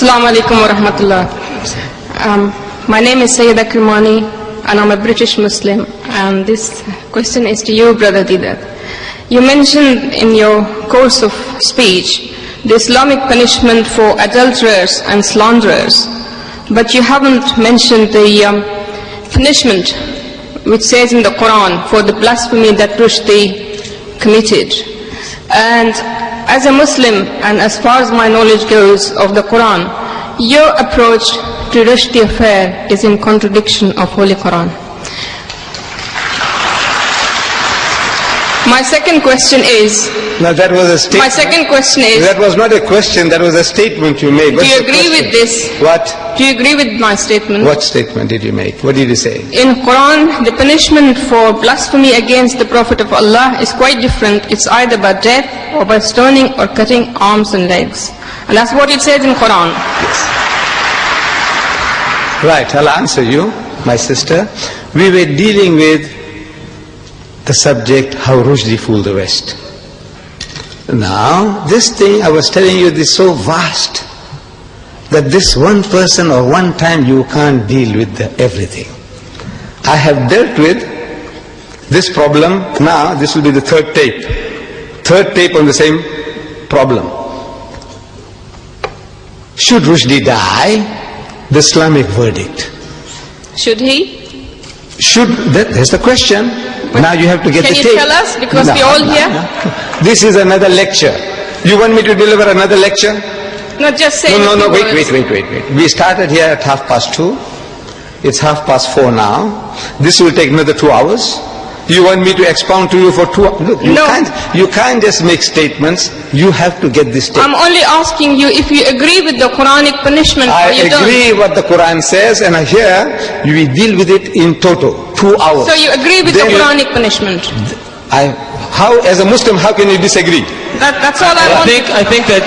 Assalamu alaikum wa rahmatullah. My name is Sayyida Kirmani and I'm a British Muslim, and this question is to you, Brother Deedat. You mentioned in your course of speech the Islamic punishment for adulterers and slanderers, but you haven't mentioned the punishment which says in the Quran for the blasphemy that Rushdie committed. And as a Muslim, and as far as my knowledge goes of the Quran, your approach to Rushdie affair is in contradiction of Holy Quran. My second question is... Now that was a statement. My second question is... That was not a question, that was a statement you made. Do you agree with this? What? Do you agree with my statement? What statement did you make? What did you say? In Quran, the punishment for blasphemy against the Prophet of Allah is quite different. It's either by death or by stoning or cutting arms and legs. And that's what it says in Quran. Yes. Right, I'll answer you, my sister. We were dealing with the subject, how Rushdie fooled the West. Now, this thing I was telling you is so vast that this one person or one time you can't deal with everything. I have dealt with this problem. Now, this will be the third tape. Third tape on the same problem. Should Rushdie die? The Islamic verdict. Should he? Should, that's the question. But now you have to get the tape. Can you tell us? Because we're all here. This is another lecture. You want me to deliver another lecture? Not just say No, wait. We started here at 2:30. It's 4:30 now. This will take another 2 hours. You want me to expound to you for 2 hours? Look, you can't just make statements. You have to get this tape. I'm only asking you if you agree with the Quranic punishment or you don't. I agree what the Quran says, and here we deal with it in total. 2 hours. So you agree with the Quranic punishment? How, as a Muslim, how can you disagree? That's all I want. I think that